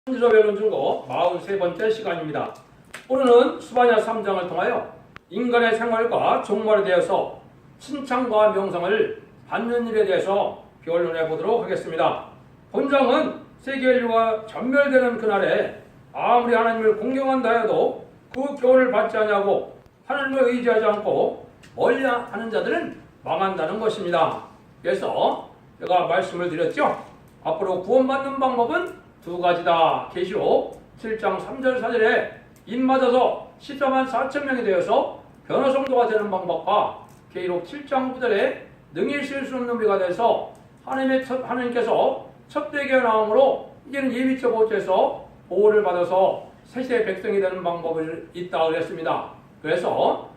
선지서변론 중고 43번째 시간입니다. 오늘은 수바냐 3장을 통하여 인간의 생활과 종말에 대해서 칭찬과 명성을 받는 일에 대해서 변론해 보도록 하겠습니다. 본장은 세계 인류가 전멸되는 그날에 아무리 하나님을 공경한다 해도 그 교훈을 받지 아니하고 하나님을 의지하지 않고 멀리하는 자들은 망한다는 것입니다. 그래서 제가 말씀을 드렸죠. 앞으로 구원받는 방법은 두 가지다. 계시록 7장 3절 4절에 입 맞아서 14만 4천 명이 되어서 변화성도가 되는 방법과 계시록 7장 9절에 능히 쉴 수 없는 우리가 돼서 하나님께서 첩되게 나옴으로 이제는 예비적 옷에서 보호를 받아서 세세 백성이 되는 방법이 있다고 그랬습니다. 그래서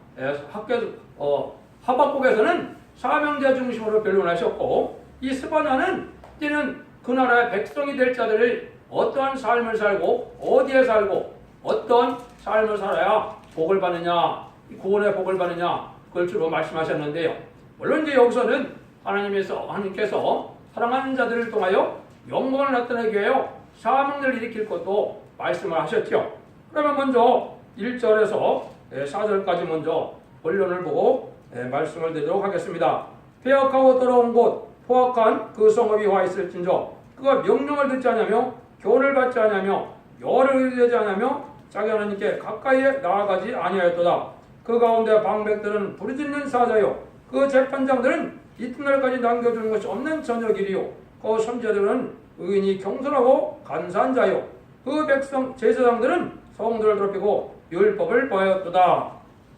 하박국에서는 사명자 중심으로 변론하셨고, 이 스바냐는 이제는 그 나라의 백성이 될 자들을 어떠한 삶을 살고 어디에 살고 어떤 삶을 살아야 복을 받느냐, 구원의 복을 받느냐, 그걸 주로 말씀하셨는데요. 물론 이제 여기서는 하나님께서 사랑하는 자들을 통하여 영광을 나타내기 위하여 사명을 일으킬 것도 말씀을 하셨죠. 그러면 먼저 1절에서 4절까지 먼저 본론을 보고 말씀을 드리도록 하겠습니다. 폐역하고 더러운 곳 포악한 그 성읍이 와 있을진저 그가 명령을 듣지 않으며 교훈을 받지 않으며 여호와를 의지하지 않으며 자기 하나님께 가까이에 나아가지 아니하였도다. 그 가운데 방백들은 부르짖는 사자요 그 재판장들은 이튿날까지 남겨두는 것이 없는 저녁이리요 그 선지자들은 의인이 경솔하고 간사한 자요 그 백성 제사장들은 성들을 더럽히고 율법을 버하였도다.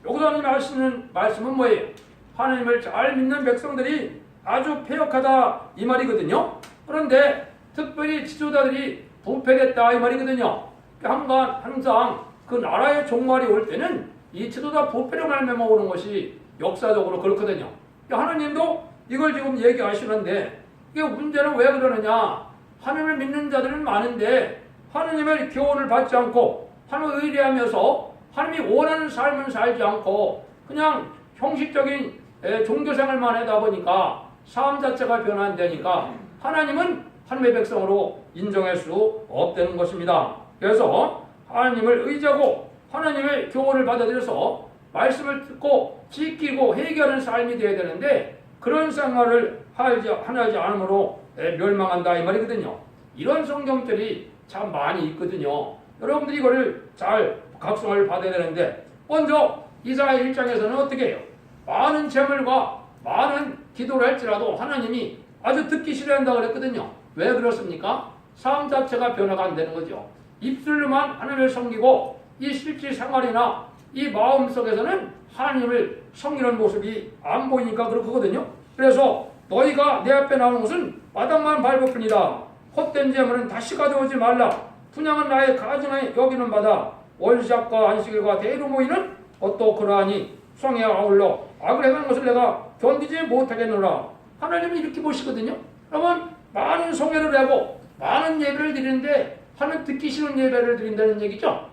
여기서 하나님이 하시는 말씀은 뭐예요? 하나님을 잘 믿는 백성들이 아주 폐역하다 이 말이거든요. 그런데 특별히 지도자들이 부패됐다 이 말이거든요. 항상 그 나라의 종말이 올 때는 이 지도자 부패로 말미암아 오는 것이 역사적으로 그렇거든요. 하나님도 이걸 지금 얘기하시는데 이게 문제는 왜 그러느냐? 하나님을 믿는 자들은 많은데 하나님의 교훈을 받지 않고 하나님을 의뢰하면서 하나님이 원하는 삶을 살지 않고 그냥 형식적인 종교생활만 하다 보니까 삶 자체가 변환되니까 하나님은 하나님의 백성으로 인정할 수 없다는 것입니다. 그래서 하나님을 의지하고 하나님의 교훈을 받아들여서 말씀을 듣고 지키고 회개하는 삶이 되어야 되는데 그런 생활을 하지 않으므로 멸망한다 이 말이거든요. 이런 성경들이 참 많이 있거든요. 여러분들이 이거를 잘 각성을 받아야 되는데 먼저 이사야 1장에서는 어떻게 해요? 많은 재물과 많은 기도를 할지라도 하나님이 아주 듣기 싫어한다고 그랬거든요. 왜 그렇습니까? 삶 자체가 변화가 안 되는 거죠. 입술로만 하나님을 섬기고 이 실제 생활이나 이 마음 속에서는 하나님을 섬기는 모습이 안 보이니까 그렇거든요. 그래서 너희가 내 앞에 나오는 것은 바닥만 밟을 뿐이다. 헛된 재물은 다시 가져오지 말라. 분양은 나의 가증에 여기는 바다. 월삭과 안식일과 대로 모이는 것도 그러하니 성에 아울러 악을 행하는 것을 내가 견디지 못하겠노라. 하나님은 이렇게 보시거든요. 그러면 많은 성회를 하고 많은 예배를 드리는데 하나님 듣기 싫은 예배를 드린다는 얘기죠.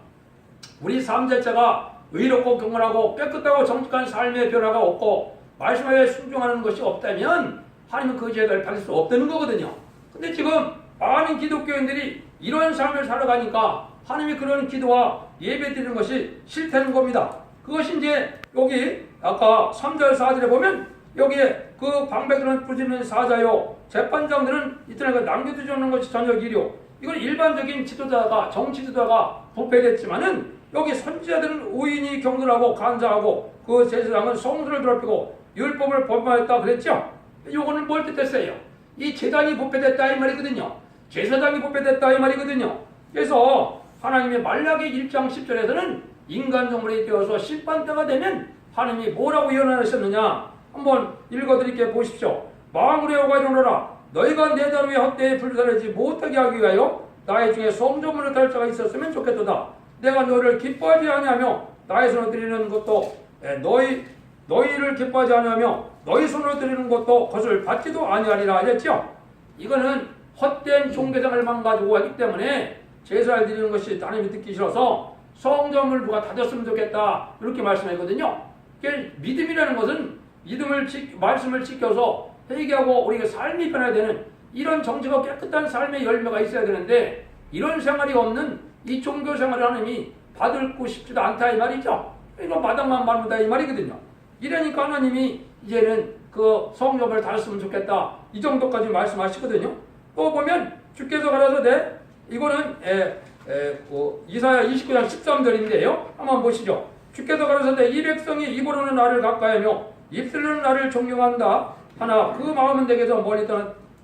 우리 삶 자체가 의롭고 경건하고 깨끗하고 정직한 삶의 변화가 없고 말씀에 순종하는 것이 없다면 하나님은 그 제도를 받을 수 없다는 거거든요. 근데 지금 많은 기독교인들이 이런 삶을 살아가니까 하나님이 그런 기도와 예배 드리는 것이 싫다는 겁니다. 그것이 이제 여기 아까 3절 4절에 보면 여기에 그 방백들은 부르짖는 사자요 재판장들은 이튿날 남겨두지 않는 것이 저녁이요. 이건 일반적인 지도자가 정치 지도자가 부패됐지만은 여기 선지자들은 의인이 경건하고 간사하고 그 제사장은 성들을 더럽히고 율법을 범하였다 그랬죠. 요거는 뭘 뜻했어요? 이 제단이 부패됐다 이 말이거든요. 제사장이 부패됐다 이 말이거든요. 그래서 하나님의 말라기 1장 10절에서는 인간 정물이 되어서 심판때가 되면 하나님이 뭐라고 예언하셨느냐 한번 읽어드릴게 보십시오. 마음으로 여호와 이르노라 너희가 내 달 위에 헛되이 불사르지 못하게 하기 위하여 나의 중에 성전문을 달 자가 있었으면 좋겠도다. 내가 너희를 기뻐하지 아니하며 나의 손으로 드리는 것도 너희를 기뻐하지 아니하며 너희 손으로 드리는 것도 것을 받지도 아니하리라 하셨죠. 이거는 헛된 종교생활만 가지고 하기 때문에 제사를 드리는 것이 하나님이 듣기 싫어서 성전을 누가 닫았으면 좋겠다 이렇게 말씀했거든요. 믿음이라는 것은 말씀을 지켜서 회개하고 우리가 삶이 변화되는 이런 정직하고 깨끗한 삶의 열매가 있어야 되는데 이런 생활이 없는 이 종교 생활을 하나님이 받고 싶지도 않다 이 말이죠. 이거 마당만 밟는다 이 말이거든요. 이러니까 하나님이 이제는 그 성령을 달았으면 좋겠다 이 정도까지 말씀하시거든요. 또 보면 주께서 가라사대 이거는 이사야 29장 13절인데요. 한번 보시죠. 주께서 가라사대 이 백성이 입으로는 나를 가까이하며 입술로는 나를 존경한다 하나 그 마음은 내게서 멀리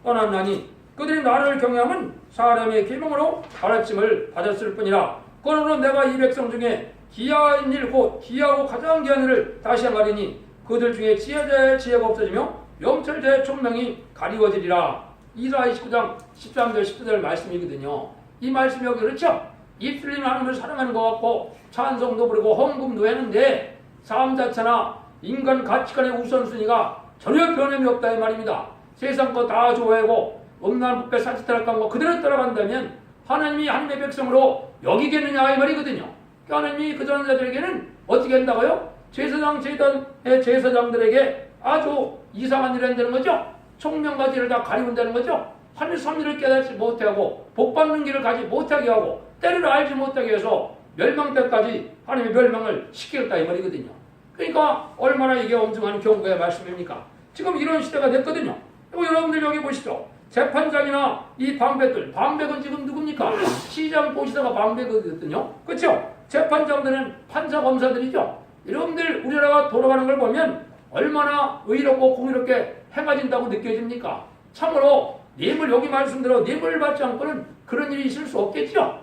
떠났나니 그들이 나를 경외함은 사람의 계명으로 가르침을 받았을 뿐이라. 그러므로 내가 이 백성 중에 기이한 일 곧 기이하고 가장 귀한 일을 다시 행하리니 그들 중에 지혜자의 지혜가 없어지며 명철자의 총명이 가리워지리라. 이사야 29장 13절 14절 말씀이거든요. 이 말씀이 여기 그렇죠? 입술로는 하나님을 사랑하는 것 같고 찬송도 부르고 헌금도 했는데 삶 자체나 인간 가치관의 우선순위가 전혀 변함이 없다 이 말입니다. 세상 거 다 좋아하고 음란 부패 사치타락한 거 그대로 따라간다면 하나님이 하나님의 백성으로 여기겠느냐 이 말이거든요. 하나님이 그 전자들에게는 어떻게 한다고요? 제사장 제단의 제사장들에게 아주 이상한 일을 한다는 거죠. 총명가지를 다 가리운다는 거죠. 하늘 섭리를 깨닫지 못하고 복받는 길을 가지 못하게 하고 때를 알지 못하게 해서 멸망 때까지 하나님의 멸망을 시키겠다 이 말이거든요. 그러니까 얼마나 이게 엄중한 경고의 말씀입니까? 지금 이런 시대가 됐거든요. 여러분들 여기 보시죠. 재판장이나 이 방백은 지금 누굽니까? 시장 보시다가 방백이거든요. 그렇죠? 재판장들은 판사 검사들이죠. 여러분들 우리나라가 돌아가는 걸 보면 얼마나 의롭고 공의롭게 행해진다고 느껴집니까? 참으로 뇌물 여기 말씀대로 뇌물 받지 않고는 그런 일이 있을 수 없겠죠.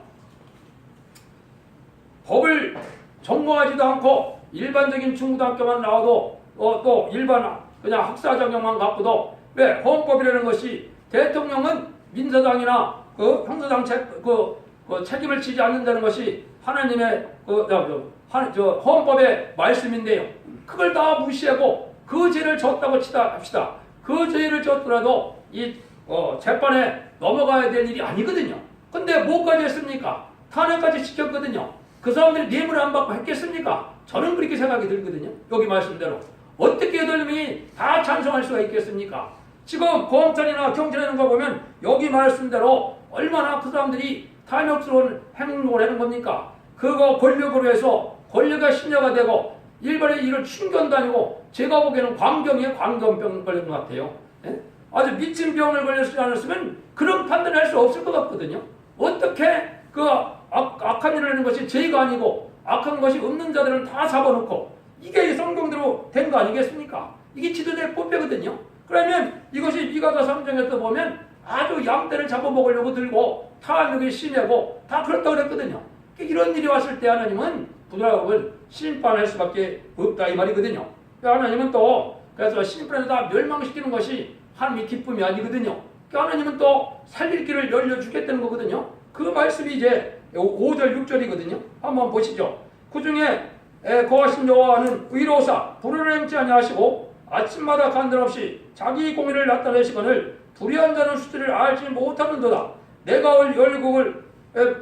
법을 전공하지도 않고 일반적인 중고등학교만 나와도 또 일반 그냥 학사 자격만 갖고도 왜 헌법이라는 것이 대통령은 민사당이나 그 형사당 책임을 지지 않는다는 것이 하나님의 헌법의 말씀인데요. 그걸 다 무시하고 그 죄를 졌다고 합시다. 그 죄를 졌더라도 이 재판에 넘어가야 될 일이 아니거든요. 근데 뭐까지 했습니까? 탄핵까지 시켰거든요. 그 사람들이 뇌물을 안 받고 했겠습니까? 저는 그렇게 생각이 들거든요. 여기 말씀대로. 어떻게 놈이 다 찬성할 수가 있겠습니까? 지금 검찰이나 경찰이라는 거 보면 여기 말씀대로 얼마나 그 사람들이 탐욕스러운 행동을 하는 겁니까? 그거 권력으로 해서 권력의 신여가 되고 일반의 일을 충견 다니고 제가 보기에는 광견병 걸린 것 같아요. 예? 아주 미친 병을 걸렸지 않았으면 그런 판단을 할 수 없을 것 같거든요. 어떻게 그 악한 일을 하는 것이 죄가 아니고 악한 것이 없는 자들은 다 잡아놓고 이게 성경대로 된 거 아니겠습니까? 이게 지도자의 법배거든요. 그러면 이것이 미가서 3장에서 보면 아주 양떼를 잡아먹으려고 들고 탐욕이 심하고 다 그렇다고 그랬거든요. 이런 일이 왔을 때 하나님은 부드러움을 심판할 수밖에 없다 이 말이거든요. 하나님은 또 그래서 심판에서 다 멸망시키는 것이 하나님의 기쁨이 아니거든요. 하나님은 또 살릴 길을 열려주겠다는 거거든요. 그 말씀이 이제 5절 6절이거든요. 한번 보시죠. 그 중에 거하신 여호와는 의로우사 불의를 행치 아니하시고 아침마다 간단없이 자기 공의를 나타내시거늘 불의한 자는 수치를 알지 못하는도다. 내가 열국을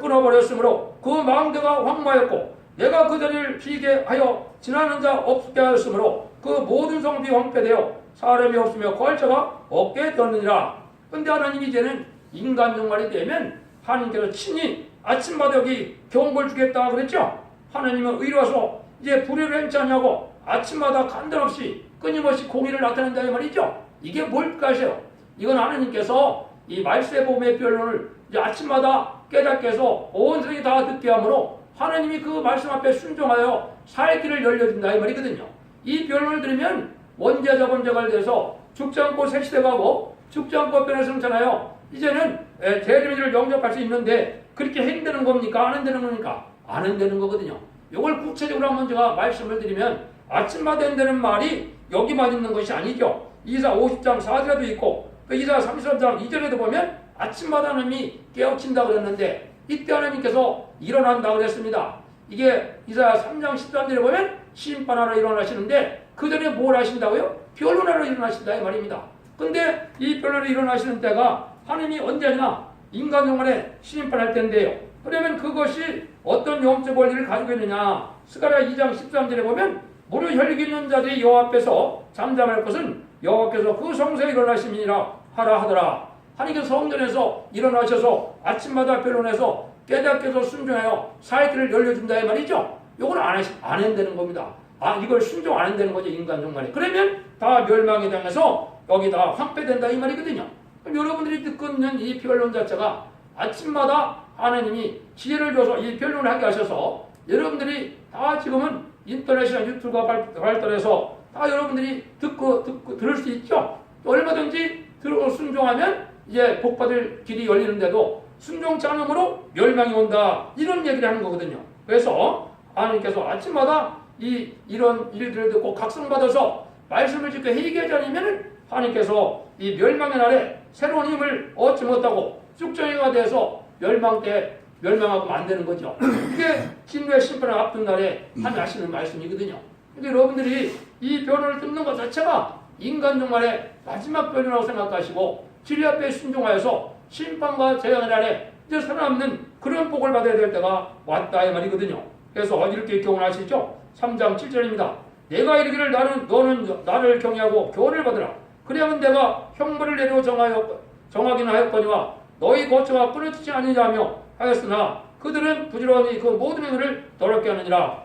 끊어버렸으므로 그 망대가 황무하였고 내가 그 자리를 비게 하여 지나는 자 없게 하였으므로 그 모든 성비 황폐되어 사람이 없으며 거할 자가 없게 되느니라. 근데 하나님이 이제는 인간 종말이 되면 하나님께서 친히 아침마다 여기 경고를 주겠다 그랬죠. 하나님은 의로와서 이제 불의를 행치 않냐고 아침마다 간단없이 끊임없이 공의를 나타낸다 이 말이죠. 이게 뭘까 하세요? 이건 하나님께서 이 말세범의 변론을 이제 아침마다 깨닫게 해서 온 세상이 다 듣게 하므로 하나님이 그 말씀 앞에 순종하여 살 길을 열려준다 이 말이거든요. 이 변론을 들으면 원죄자 범죄가 돼서 죽지 않고 색시되고 죽지 않고 변을 승천하여 이제는 대리민을 영접할 수 있는데 그렇게 행되는 겁니까? 안 한다는 겁니까? 안 한다는 거거든요. 이걸 구체적으로 한번 제가 말씀을 드리면 아침마다 한다는 말이 여기만 있는 것이 아니죠. 이사 50장 4절에도 있고 그 이사 33장 2절에도 보면 아침마다 하나님이 깨우친다 그랬는데 이때 하나님께서 일어난다 그랬습니다. 이게 이사 3장 13절에 보면 심판하러 일어나시는데 그 전에 뭘 하신다고요? 변론하러 일어나신다 이 말입니다. 근데 이 변론이 일어나시는 때가 하나님이 언제냐? 인간 영혼에 심판할 때인데요. 그러면 그것이 어떤 영적 원리를 가지고 있느냐? 스가랴 2장 13절에 보면 무릇 혈기 있는 자들이 여호와 앞에서 잠잠할 것은 여호와께서 그 성소에 일어나심이니라 하라 하더라. 하나님께서 성전에서 일어나셔서 아침마다 변론해서 깨닫게서 순종하여 사이트를 열려준다 이 말이죠. 이걸 안 한다는 겁니다. 이걸 순종 안 한다는 거죠. 인간 정말에. 그러면 다 멸망에 당해서 여기다 황폐된다 이 말이거든요. 그럼 여러분들이 듣고 있는 이 변론 자체가 아침마다 하나님이 지혜를 줘서 이 변론을 하게 하셔서 여러분들이 다 지금은 인터넷이나 유튜브가 발달해서 다 여러분들이 듣고 들을 수 있죠. 얼마든지 들고 순종하면 이제 복받을 길이 열리는데도 순종치 않음으로 멸망이 온다. 이런 얘기를 하는 거거든요. 그래서 하나님께서 아침마다 이런 일들을 듣고 각성받아서 말씀을 짓고 회개하지 않으면 하나님께서 이 멸망의 날에 새로운 힘을 얻지 못하고 숙정이가 돼서 멸망하고 만드는 거죠. 이게 진노의 심판을 앞둔 날에 하나님 하시는 말씀이거든요. 근데 여러분들이 이 변호를 듣는 것 자체가 인간 종말의 마지막 변호라고 생각하시고 진리 앞에 순종하여서 심판과 재앙의 날에 이제 살아남는 그런 복을 받아야 될 때가 왔다 이 말이거든요. 그래서 이렇게 교훈하시죠. 3장 7절입니다. 내가 이르기를 너는 나를 경외하고 교훈을 받으라. 그래야면 내가 형벌을 내려 정하기는 하였거니와 너희 거처가 끊어지지 아니하며 하였으나 그들은 부지런히 그 모든 행위를 더럽게 하느니라.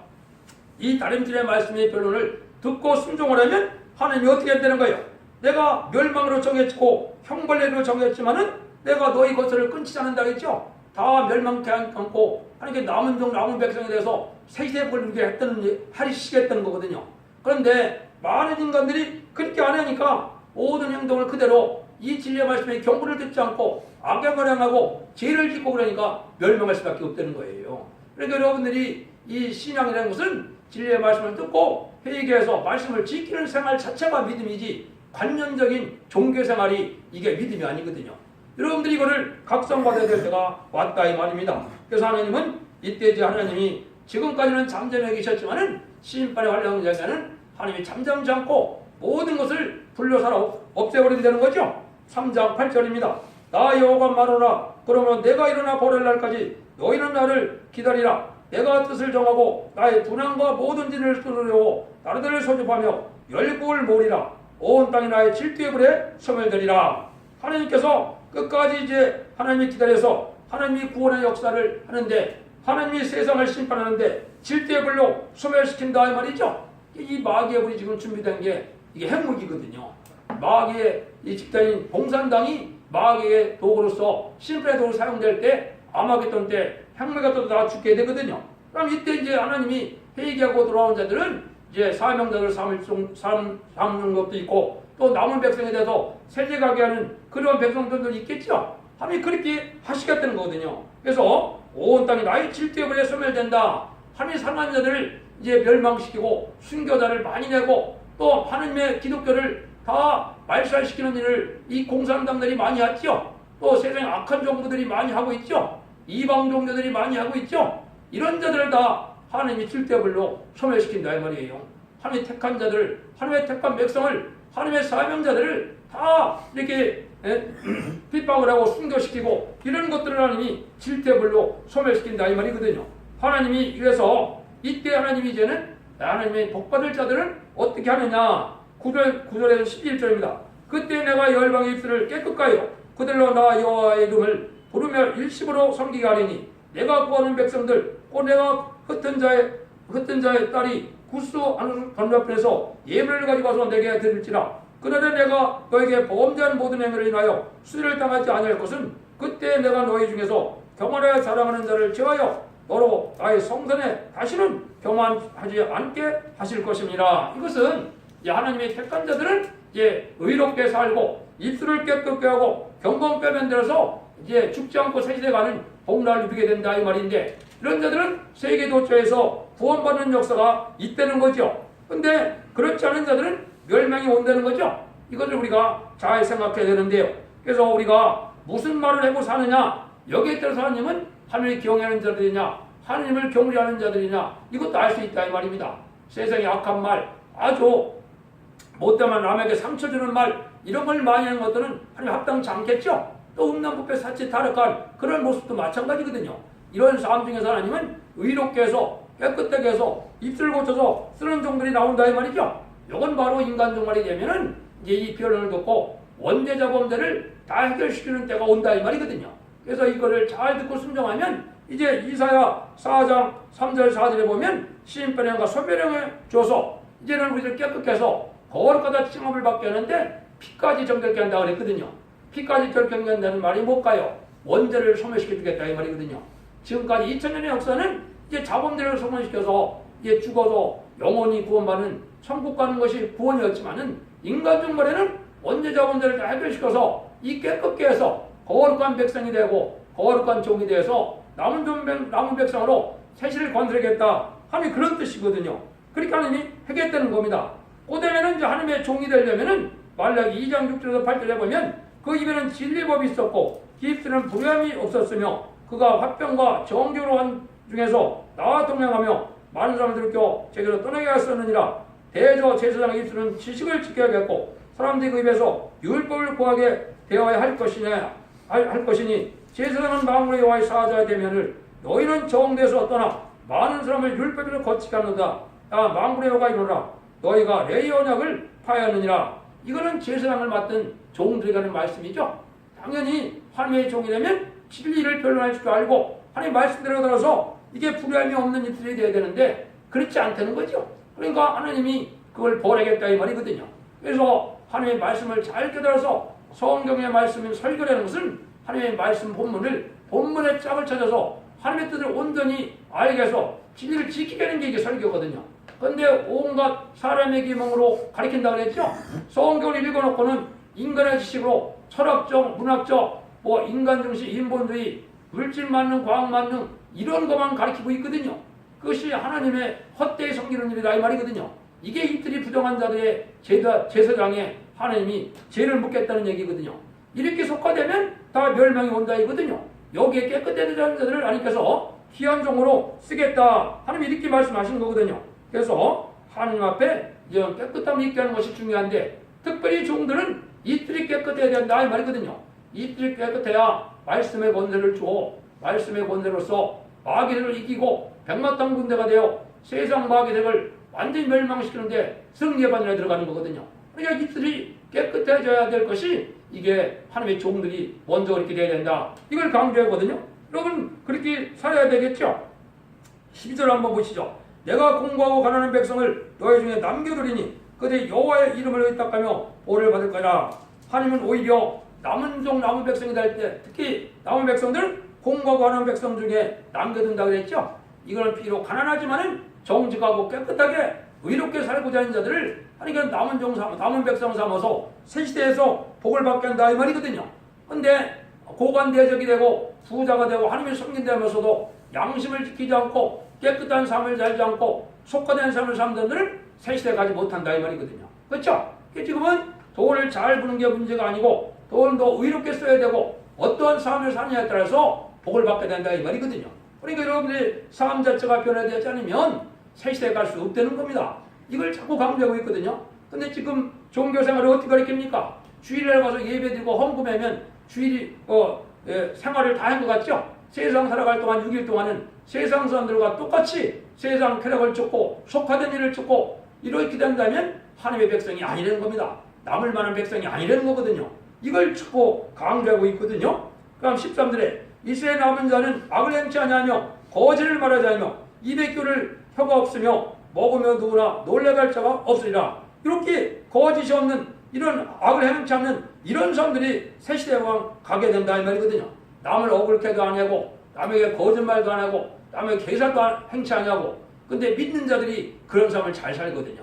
이 다림질의 말씀의 변론을 듣고 순종을 하면 하나님이 어떻게 되는 거예요? 내가 멸망으로 정했고 형벌내로 정했지만은 내가 너희 거처를 끊지 않는다 했죠. 다 멸망케 않고 하나님께 남은 백성에 대해서 세세벌리게 하시겠다는 거거든요. 그런데 많은 인간들이 그렇게 안 하니까 모든 행동을 그대로 이 진리의 말씀에 경고를 듣지 않고 악행을 행하고 죄를 짓고 그러니까 멸망할 수밖에 없다는 거예요. 그러니까 여러분들이 이 신앙이라는 것은 진리의 말씀을 듣고 회개해서 말씀을 지키는 생활 자체가 믿음이지 관념적인 종교생활이 이게 믿음이 아니거든요. 여러분들이 이거를 각성받아야 될 때가 왔다 이 말입니다. 그래서 하나님은 이때 이제 하나님이 지금까지는 잠잠해 계셨지만은 심판의 활동을 얘기하는 하나님이 잠잠지 않고 모든 것을 불려살아 없애버린다는 거죠. 3장 8절입니다. 나 여호와가 말하노라. 그러므로 내가 일어나 벌할 날까지 너희는 나를 기다리라. 내가 뜻을 정하고 나의 분함과 모든 진을 뚫으려고 나라들을 소집하며 열국을 모으리라. 온 땅이 나의 질투의 불에 소멸되리라. 하나님께서 끝까지 이제 하나님이 기다려서 하나님이 구원의 역사를 하는데 하나님이 세상을 심판하는데 질투의 불로 소멸시킨다 이 말이죠. 이 마귀의 불이 지금 준비된 게 이게 핵무기거든요. 마귀의 이 집단인 공산당이 마귀의 도구로서 심판의 도구로 사용될 때 아마겟돈 때 핵무기가 또 다 죽게 되거든요. 그럼 이때 이제 하나님이 회개하고 돌아온 자들은 이제 사명자들 삼는 것도 있고 또 남은 백성에 대해서 세제가게 하는 그런 백성들도 있겠죠. 하나님이 그렇게 하시겠다는 거거든요. 그래서 온 땅이 나의 질투의 불에 소멸된다. 하나님이 사랑하는 자들을 이제 멸망시키고 순교자를 많이 내고 또 하나님의 기독교를 다 말살시키는 일을 이 공산당들이 많이 했죠. 또 세상에 악한 정부들이 많이 하고 있죠. 이방 종교들이 많이 하고 있죠. 이런 자들을 다 하나님이 질투의 불로 소멸시킨다 이 말이에요. 하나님의 택한 자들, 하나님의 택한 백성을, 하나님의 사명자들을 다 이렇게 핍박을 하고 순교시키고 이런 것들을 하나님이 질투의 불로 소멸시킨다 이 말이거든요. 하나님이 그래서 이때 하나님이 이제는 하나님의 복받을 자들은 어떻게 하느냐. 9절에서 11절입니다. 그때 내가 열방의 입술을 깨끗하여 그들로 나 여호와의 이름을 부르며 일심으로 섬기게 하리니 내가 구하는 백성들 곧 내가 흩은 자의 딸이 구스 건너편에서 예물을 가지고 와서 내게 드릴지라. 그날에 내가 너에게 범죄한 모든 행위를 인하여 수리를 당하지 아니할 것은 그때 내가 너희 중에서 경건하여 자랑하는 자를 제하여 너로 나의 성전에 다시는 경건하지 않게 하실 것입니다. 이것은 하나님의 택한 자들은 이제 의롭게 살고 입술을 깨끗게 하고 경건케 만들어서 이제 죽지 않고 세세가는 복날을 누리게 된다 이 말인데 이런 자들은 세계 도처에서 구원받는 역사가 있다는 거죠. 근데 그렇지 않은 자들은 멸망이 온다는 거죠. 이것을 우리가 잘 생각해야 되는데요. 그래서 우리가 무슨 말을 하고 사느냐, 여기에 따라서 하나님은 하나님을 경외하는 자들이냐 하나님을 경외하는 자들이냐 이것도 알 수 있다 이 말입니다. 세상의 악한 말, 아주 못되면 남에게 상처 주는 말 이런 걸 많이 하는 것들은 하나님 합당치 않겠죠. 또 음란부패 사치 타락한 그런 모습도 마찬가지거든요. 이런 삶 중에서 하나님은 의롭게 해서 깨끗하게 해서 입술 고쳐서 쓰는 종들이 나온다 이 말이죠. 이건 바로 인간 종말이 되면은 이제 이 변론을 듣고 원죄자 범죄를 다 해결시키는 때가 온다 이 말이거든요. 그래서 이거를 잘 듣고 순종하면 이제 이사야 4장 3절 4절에 보면 시인편령과 소멸령에 줘서 이제는 우리를 깨끗게 해서 거룩하다 칭함을 받게 하는데 피까지 정결케 한다고 그랬거든요. 피까지 결정케 한다는 말이 뭘까요? 원죄를 소멸시켜 주겠다 이 말이거든요. 지금까지 2000년의 역사는 이제 자범죄를 소멸시켜서 이제 죽어서 영원히 구원받는 천국 가는 것이 구원이었지만은 인간적 말에는 원죄 자범죄를 다 해결시켜서 이 깨끗게 해서 거룩한 백성이 되고 거룩한 종이 되어서 남은 백성으로 세시를 건드리겠다 하는 그런 뜻이거든요. 그러니까 하나님이 하겠다는 겁니다. 그 다음에는 이제 하나님의 종이 되려면은 말라기 2장 6절에서 8절에 보면 그 입에는 진리법이 있었고 그 입술은 불의함이 없었으며 그가 화평과 정교로 한 중에서 나와 동행하며 많은 사람들을 껴 제게로 떠나게 하였느니라. 대저 제사장의 입술은 지식을 지켜야겠고 사람들이 그 입에서 율법을 구하게 되어야 할 것이니 제사장은 만군의 여호와의 사자가 되면을 너희는 정대에서 떠나 많은 사람을 율법으로 거치게 하는다. 만군의 여호와가 이르노라. 너희가 레위 언약을 파하였느니라. 이거는 제사장을 맡은 종들이 가는 말씀이죠. 당연히 하나님의 종이 되면 진리를 변론할 줄 알고 하나님 말씀대로 들어서 이게 불의함이 없는 입술이 되어야 되는데 그렇지 않다는 거죠. 그러니까 하나님이 그걸 벌하겠다 이 말이거든요. 그래서 하나님의 말씀을 잘 깨달아서 성경의 말씀인 설교라는 것은 하나님의 말씀 본문의 짝을 찾아서 하나님의 뜻을 온전히 알게 해서 진리를 지키게 하는 게 이게 설교거든요. 그런데 온갖 사람의 기몽으로 가리킨다고 그랬죠. 성경을 읽어놓고는 인간의 지식으로 철학적, 문학적, 인간 중시, 인본주의, 물질 만능, 과학 만능 이런 것만 가리키고 있거든요. 그것이 하나님의 헛되이 섬기는 일이다 이 말이거든요. 이게 이들이 부정한 자들의 제사장에 하나님이 죄를 묻겠다는 얘기거든요. 이렇게 속화되면 다 멸망이 온다 이거든요. 여기에 깨끗해야 되는 자들을 하나님께서 귀한 종으로 쓰겠다 하나님이 이렇게 말씀하시는 거거든요. 그래서 하나님 앞에 이런 깨끗함을 있게 하는 것이 중요한데 특별히 종들은 이들이 깨끗해야 된다 이 말이거든요. 이들이 깨끗해야 말씀의 권세를 주어 말씀의 권세로서 마귀들을 이기고 백마탄 군대가 되어 세상 마귀들을 완전히 멸망시키는데 승리의 반열에 들어가는 거거든요. 그러니까 이들이 깨끗해져야 될 것이 이게 하나님의 종들이 먼저 그렇게 돼야 된다. 이걸 강조하거든요. 여러분 그렇게 살아야 되겠죠. 12절 한번 보시죠. 내가 공고하고 가난한 백성을 너희 중에 남겨두리니 그들이 여호와의 이름을 의탁하며 보를 받을 거라. 하나님은 오히려 남은 종 남은 백성이 될 때 특히 남은 백성들 공고하고 가난한 백성 중에 남겨둔다 그랬죠. 이거는 비록 가난하지만은 정직하고 깨끗하게 의롭게 살고자 하는 자들을 하나님은 남은 백성 삼아서 새 시대에서 복을 받게 한다 이 말이거든요. 근데 고관대적이 되고 부자가 되고 하나님을 섬긴다면서도 양심을 지키지 않고 깨끗한 삶을 살지 않고 속화된 삶을 사는 자들은 새 시대에 가지 못한다 이 말이거든요. 그렇죠? 지금은 돈을 잘 부는 게 문제가 아니고 돈도 의롭게 써야 되고 어떠한 삶을 사느냐에 따라서 복을 받게 된다 이 말이거든요. 그러니까 여러분들이 삶 자체가 변화되지 않으면 새 시대에 갈 수 없다는 겁니다. 이걸 자꾸 강조하고 있거든요. 근데 지금 종교생활을 어떻게 가르칩니까? 주일에 가서 예배드리고 헌금하면 주일이 생활을 다 한 것 같죠? 세상 살아갈 동안 6일 동안은 세상 사람들과 똑같이 세상 쾌락을 쫓고 속화된 일을 쫓고 이렇게 된다면 하나님의 백성이 아니라는 겁니다. 남을 만한 백성이 아니라는 거거든요. 이걸 자꾸 강조하고 있거든요. 그럼 13절에 이스라엘 남은 자는 악을 행치 아니하며 거짓을 말하지 않으며 입에 껴를 혀가 없으며 먹으며 누구나 놀래갈 자가 없으리라. 이렇게 거짓이 없는 이런 악을 행치 않는 이런 사람들이 새 시대에 가게 된다 이 말이거든요. 남을 억울케도 안 하고 남에게 거짓말도 안 하고 남에게 계산도 행치 아니하고 근데 믿는 자들이 그런 삶을 잘 살거든요.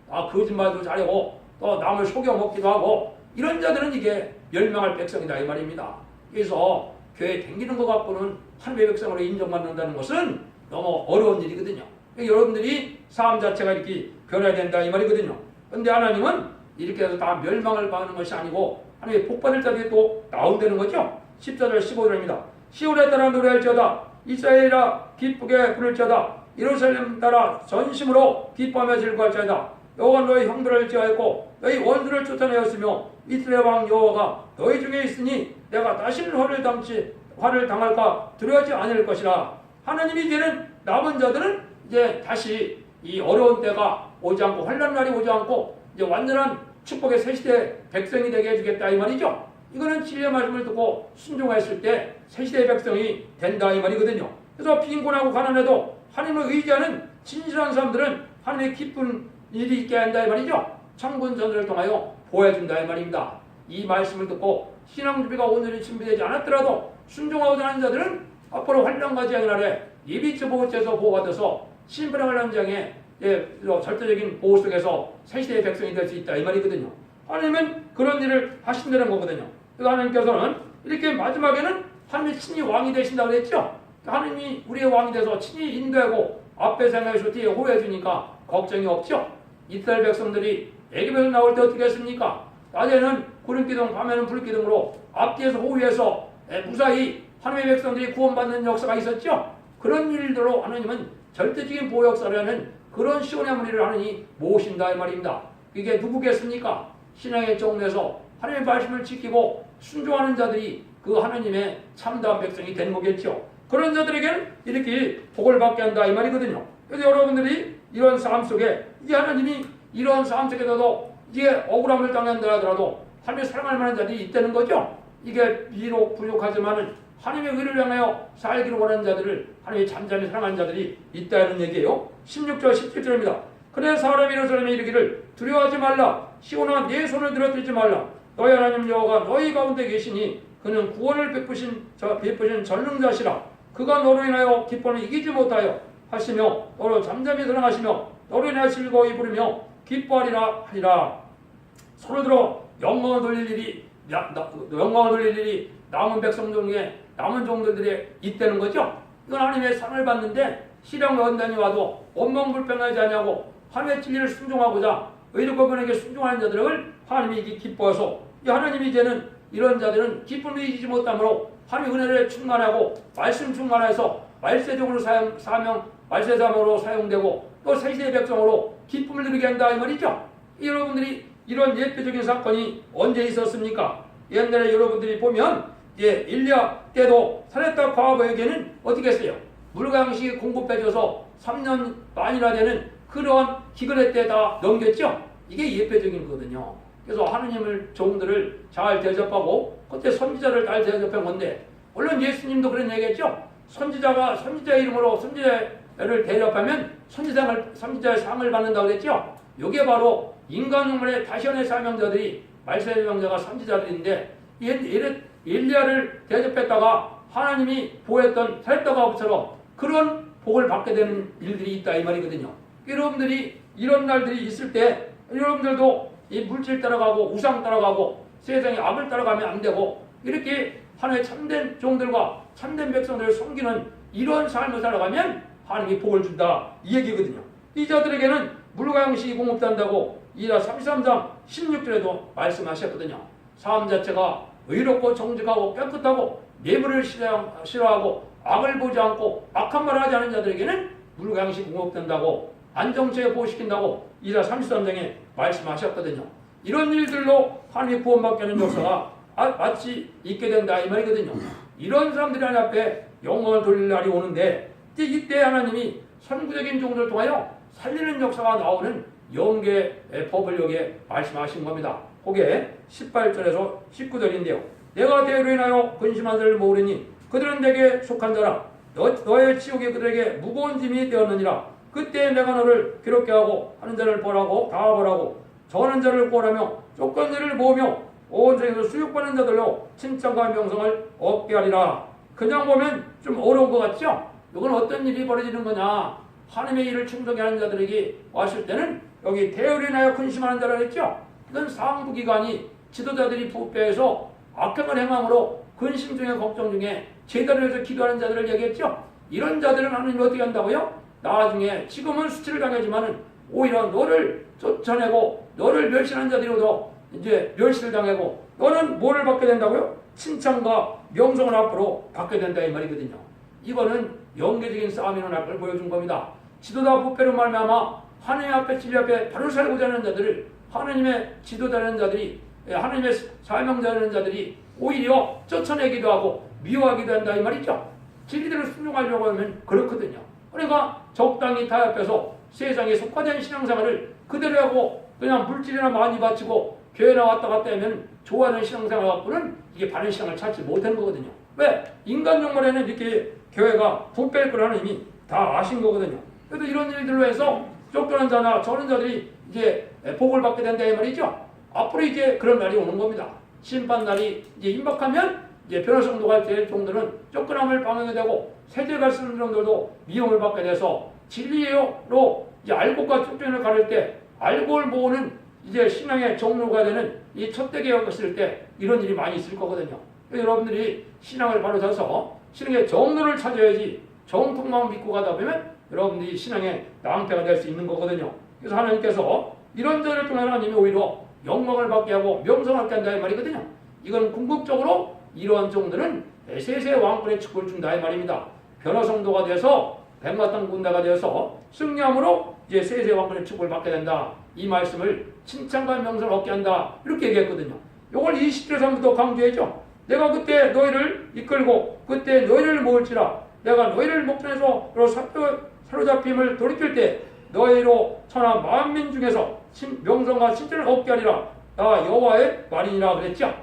거짓말도 잘하고 또 남을 속여 먹기도 하고 이런 자들은 이게 멸망할 백성이다 이 말입니다. 그래서 교회에 댕기는 것 갖고는 하나님의 백성으로 인정받는다는 것은 너무 어려운 일이거든요. 여러분들이 삶 자체가 이렇게 변해야 된다 이 말이거든요. 그런데 하나님은 이렇게 해서 다 멸망을 받는 것이 아니고 하나님의 복받을 자들이 또 나온다는 거죠. 14절 15절입니다. 시온에 따라 노래할지어다 이스라엘아 기쁘게 부를지어다 예루살렘 따라 전심으로 기뻐하며 즐거워할지어다 여호와 너희 형들을 지하였고 너희 원수를 쫓아내었으며 이스라엘 왕 여호와가 너희 중에 있으니 내가 다시는 화를 당할까 두려워하지 않을 것이라. 하나님이 이제는 남은 자들은 이제 다시 이 어려운 때가 오지 않고 환난 날이 오지 않고 이제 완전한 축복의 새 시대 백성이 되게 해주겠다 이 말이죠. 이거는 진리의 말씀을 듣고 순종했을 때 새 시대의 백성이 된다 이 말이거든요. 그래서 빈곤하고 가난해도 하나님을 의지하는 진실한 사람들은 하나님의 기쁜 일이 있게 한다 이 말이죠. 창군 전설을 통하여 보여준다 이 말입니다. 이 말씀을 듣고 신앙 준비가 온전히 준비되지 않았더라도 순종하고자 하는 자들은 앞으로 환란과 재앙의 날에 예비처 보호처에서 보호받아서 심판의 환란장에 절대적인 보호 속에서 새 시대의 백성이 될 수 있다 이 말이거든요. 하나님은 그런 일을 하신다는 거거든요. 그래서 하나님께서는 이렇게 마지막에는 하나님이 친히 왕이 되신다고 그랬죠. 하나님이 우리의 왕이 돼서 친히 인도하고 앞에 생각해서 뒤에 호해해 주니까 걱정이 없죠. 이스라엘 백성들이 애굽에서 나올 때 어떻게 했습니까? 낮에는 구름기둥, 밤에는 불기둥으로 앞뒤에서 호위해서 무사히 하나님의 백성들이 구원받는 역사가 있었죠. 그런 일들로 하나님은 절대적인 보호 역사를 하는 그런 시온의 무리를 하나님이 모으신다 이 말입니다. 이게 누구겠습니까? 신앙의 정에서 하나님의 말씀을 지키고 순종하는 자들이 그 하나님의 참다운 백성이 되는 거겠죠. 그런 자들에게는 이렇게 복을 받게 한다 이 말이거든요. 그래서 여러분들이 이런 삶 속에 이 하나님이 이런 삶 속에서도 이게 억울함을 당한다 하더라도 하나님의 사랑할 만한 자들이 있다는 거죠. 이게 비록 부족하지만은 하나님의 의를 향하여 살기를 원하는 자들을 하나님의 잠잠히 사랑하는 자들이 있다는 얘기예요. 16절 17절입니다. 그래 사람이 예루살렘에 이르기를 두려워하지 말라. 시온아 네 손을 들어들지 말라. 너희 하나님 여호와가 너희 가운데 계시니 그는 구원을 베푸신 전능자시라. 그가 너로 인하여 기쁨을 이기지 못하여 하시며 너로 잠잠히 사랑하시며 너로 인하여 즐거이 부르며 기뻐하리라 하리라. 손을 들어 영광을 돌릴 일이 남은 백성 중에 남은 종들에 있다는 거죠. 이건 하나님의 상을 받는데 시련 원단이 와도 온몸 불평하지 아니하고 하나님의 진리를 순종하고자 의롭고 그에게 순종하는 자들을 하나님이 기뻐해서 이 하나님이 이제는 이런 자들은 기쁨을 이기지 못하므로 하나님의 은혜를 충만하고 말씀 충만해서 말세적으로 말세자으로 사용되고 또 새시대의 백성으로 기쁨을 누리게 한다 이 말이죠. 여러분들이 이런 예표적인 사건이 언제 있었습니까? 옛날에 여러분들이 보면 일리야 때도 사렙다 과부에게는 어떻게 했어요? 물과 양식이 공급해줘서 3년 반이나 되는 그런 기근의 때 다 넘겼죠. 이게 예표적인 거거든요. 그래서 하느님을 종들을 잘 대접하고 그때 선지자를 잘 대접한 건데 물론 예수님도 그런 얘기했죠. 선지자의 이름으로 선지자를 대접하면 선지자의 상을 받는다고 그랬죠. 이게 바로 인간 영혼의 다시언의 사명자들이 말세의 명자가 선지자들인데 엘리야를 대접했다가 하나님이 보호했던 사렙다 과부처럼 그런 복을 받게 되는 일들이 있다 이 말이거든요. 여러분들이 이런 날들이 있을 때 여러분들도 이 물질 따라가고 우상 따라가고 세상의 악을 따라가면 안 되고 이렇게 하나님의 참된 종들과 참된 백성들을 섬기는 이런 삶을 살아가면 하나님이 복을 준다 이 얘기거든요. 이 자들에게는 물과 양식이 공급된다고 이라 33장 16절에도 말씀하셨거든요. 삶 자체가 의롭고 정직하고 깨끗하고 뇌물을 싫어하고 악을 보지 않고 악한 말을 하지 않은 자들에게는 물과 양식이 공급된다고 안정체에 보호시킨다고 이라 33장에 말씀하셨거든요. 이런 일들로 하나님의 구원받게 하는 역사가 마치 있게 된다 이 말이거든요. 이런 사람들이 하나님 앞에 영광을 돌릴 날이 오는데 이때 하나님이 선구적인 종들을 통하여 살리는 역사가 나오는 영계의 법을 여기에 말씀하신 겁니다. 그게 18절에서 19절인데요. 내가 대로 인하여 근심한 자를 모으리니 그들은 내게 속한 자라. 너의 지옥이 그들에게 무거운 짐이 되었느니라. 그때 내가 너를 괴롭게 하고 하는 자를 벌하고 다 벌하고 저하는 자를 구원하며 쫓겨난 자를 모으며 온 세상에서 수육받는 자들로 칭찬과 명성을 얻게 하리라. 그냥 보면 좀 어려운 것 같죠? 이건 어떤 일이 벌어지는 거냐? 하나님의 일을 충성히 하는 자들에게 왔을 때는 여기 대열로 인하여 근심하는 자라 했죠? 이건 상부기관이 지도자들이 부패해서 악행을 행함으로 근심 중에 걱정 중에 제자를 위해서 기도하는 자들을 얘기했죠? 이런 자들은 하나님이 어떻게 한다고요? 나중에 지금은 수치를 당하지만은 오히려 너를 쫓아내고 너를 멸시하는 자들이로도 이제 멸시를 당하고 너는 뭐를 받게 된다고요? 칭찬과 명성을 앞으로 받게 된다 이 말이거든요. 이거는 영계적인 싸움이라는 걸 보여준 겁니다. 지도자 부패로 말미암아 하나님 앞에 진리 앞에 바로 살고자 하는 자들을 하나님의 지도자라는 자들이 하나님의 사명자라는 자들이 오히려 쫓아내기도 하고 미워하기도 한다 이 말이죠. 진리대로 순종하려고 하면 그렇거든요. 그러니까 적당히 타협해서 세상에 속화된 신앙생활을 그대로 하고 그냥 물질이나 많이 바치고 교회 나왔다 갔다 하면 좋아하는 신앙생활 갖고는 이게 바른 신앙을 찾지 못하는 거거든요. 왜? 인간 종말에는 이렇게 교회가 부패할 거라는 이미 다 아신 거거든요. 그래도 이런 일들로 해서 쫓겨난 자나 저런 자들이 이제 복을 받게 된다 이 말이죠. 앞으로 이제 그런 날이 오는 겁니다. 심판 날이 이제 임박하면 이제 변호성도가 될 정도는 쫓겨남을 방해하게 되고 세제 갈수는 정도도 미움을 받게 돼서 진리로 이제 알곡과 쫓겨남을 가릴 때 알곡을 모으는 이제 신앙의 종로가 되는 이 첫대기 였을 때 이런 일이 많이 있을 거거든요. 여러분들이 신앙을 바로 져서 신앙의 정로를 찾아야지 정통만 믿고 가다 보면 여러분들이 신앙의 낭패가 될 수 있는 거거든요. 그래서 하나님께서 이런 자를 통해 하나님이 오히려 영광을 받게 하고 명성을 받게 한다 이 말이거든요. 이건 궁극적으로 이러한 종들은 세세 왕권의 축복을 준다 이 말입니다. 변화성도가 돼서 백마땅 군대가 되어서 승리함으로 이제 세세 왕권의 축복을 받게 된다. 이 말씀을 칭찬과 명성을 얻게 한다. 이렇게 얘기했거든요. 이걸 20절에서부터 강조했죠. 내가 그때 너희를 이끌고 그때 너희를 모을지라 내가 너희를 목전에서 사로잡힘을 돌이킬 때 너희로 천하 만민 중에서 명성과 칭찬을 얻게 하리라. 나 여호와의 말이니라 그랬죠.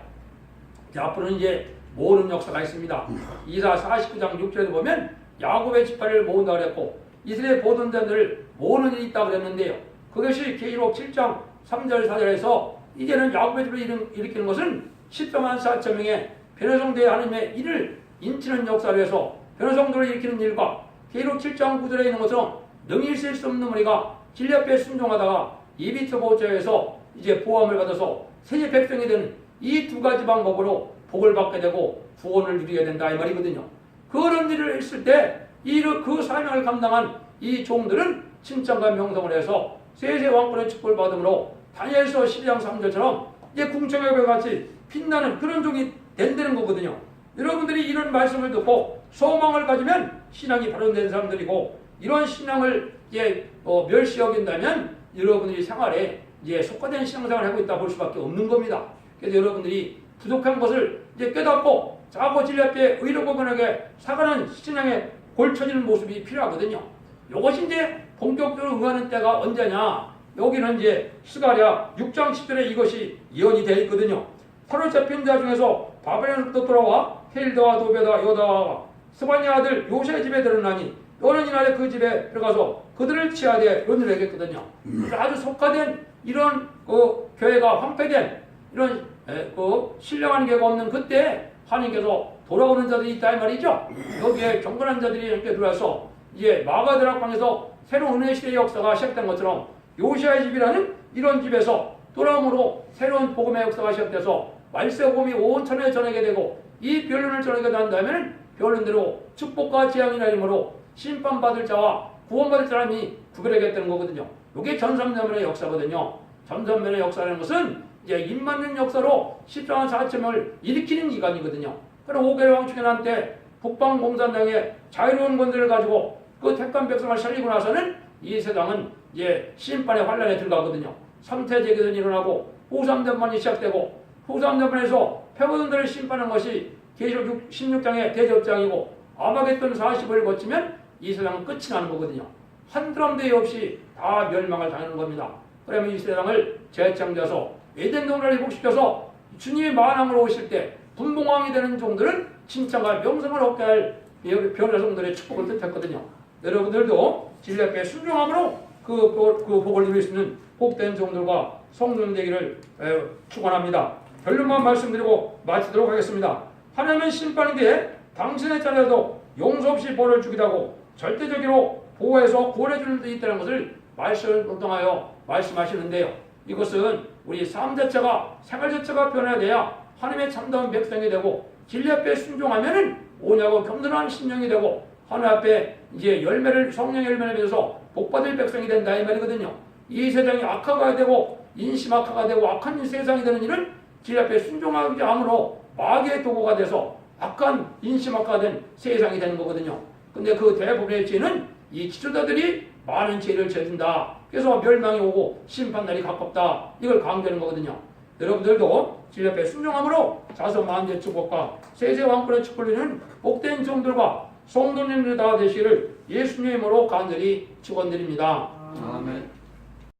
자, 앞으로는 이제 모으는 역사가 있습니다. 이사 49장 6절에도 보면 야곱의 지파를 모은다 그랬고 이스라엘 모든 자들을 모으는 일이 있다고 그랬는데요. 그것이 계시록 7장 3절 4절에서 이제는 야곱의 집을 일으키는 것은 10만 4천 명의 변호성도의 하나님의 일을 인치는 역사를 해서 변호성도를 일으키는 일과 계시록 7장 9절에 있는 것처럼 능히 있을 수 없는 무리가 진리 앞에 순종하다가 이비트 보호자에서 이제 보함을 받아서 세계 백성이 되는 이 두 가지 방법으로 복을 받게 되고 구원을 누리게 된다 이 말이거든요. 그런 일을 했을 때 그 사명을 감당한 이 종들은 칭찬과 명성을 해서 세세 왕권의 축복을 받음으로 다니엘서 12장 3절처럼 이제 궁창의 별 같이 빛나는 그런 종이 된다는 거거든요. 여러분들이 이런 말씀을 듣고 소망을 가지면 신앙이 발현된 사람들이고 이런 신앙을 이제 멸시 여긴다면 여러분들이 생활에 이제 속화된 신앙생활을 하고 있다 볼 수밖에 없는 겁니다. 그래서 여러분들이 부족한 것을 이제 깨닫고 자고 진리 앞에 의로고건하게 살아가는 신앙에 골쳐지는 모습이 필요하거든요. 이것이 이제 본격적으로 응하는 때가 언제냐? 여기는 이제 스가랴 6장 10절에 이것이 예언이 되어 있거든요. 사로잡힌 자 중에서 바벨론부터 돌아와 헬다와 도베다 요다와 스바냐 아들 요새의 집에 들어나니 너는 이날에 그 집에 들어가서 그들을 치하되 이런 일을 했거든요. 아주 속화된 이런 교회가 황폐된 이런 신령한 교회가 없는 그때 하나님께서 돌아오는 자들이 있다 이 말이죠. 여기에 경건한 자들이 이렇게 들어와서 이제 마가드락방에서 새로운 은혜 시대의 역사가 시작된 것처럼 요시아의 집이라는 이런 집에서 돌아옴으로 새로운 복음의 역사가 시작돼서 말세복음이 온 천하에 전하게 되고 이 변론을 전하게 된다면 변론대로 축복과 재앙이나 이름으로 심판받을 자와 구원받을 사람이 구별하겠다는 거거든요. 이게 전삼면의 역사거든요. 전삼면의 역사라는 것은 이제 입맞는 역사로 14만 4천명을 일으키는 기간이거든요. 그럼 오겔 왕축연한 때 북방공산당의 자유로운 건들을 가지고 그 택한 백성을 살리고 나서는 이 세상은 이제 심판의 환란에 들어가거든요. 3태 재기전이 일어나고 후삼전반이 시작되고 후삼전반에서 패거든들을 심판한 것이 계시록 16장의 대접장이고 아마겟돈 40을 거치면 이 세상은 끝이 나는 거거든요. 한 사람도 없이 다 멸망을 당하는 겁니다. 그러면 이 세상을 재창조해서 에덴 동산을 회복시켜서 주님이 만왕으로 오실 때 분봉왕이 되는 종들은 칭찬과 명성을 얻게 할 변화성들의 축복을 뜻했거든요. 여러분들도 진리 앞에 순종함으로 그 복을 누릴 수 있는 복된 종들과 성도님 되기를 축원합니다. 결론만 말씀드리고 마치도록 하겠습니다. 하나님은 심판이 뒤에 당신의 자녀도 용서 없이 벌을 주기도 하고 절대적으로 보호해서 구원해 주는 데 있다는 것을 말씀을 통하여 말씀하시는데요. 이것은 우리 삶 자체가 생활 자체가 변화돼야 하나님의 참다운 백성이 되고 진리 앞에 순종하면은 오냐고 겸손한 심령이 되고 하나님 앞에 이제 성령 열매를 맺어서 복받을 백성이 된다 이 말이거든요. 이 세상이 악화가 되고 인심 악화가 되고 악한 세상이 되는 일은 진리 앞에 순종하지 않으므로 마귀의 도구가 돼서 악한 인심 악화된 세상이 되는 거거든요. 근데 그 대부분의 죄는 이 지도자들이 많은 죄를 져준다. 그래서 멸망이 오고 심판날이 가깝다. 이걸 강조하는 거거든요. 여러분들도 진리 앞에 순종함으로 자손만대 축복과 세세 왕권의 축복을 누리는 복된 종들과 성도님들 다 되시기를 예수님으로 간절히 축원드립니다.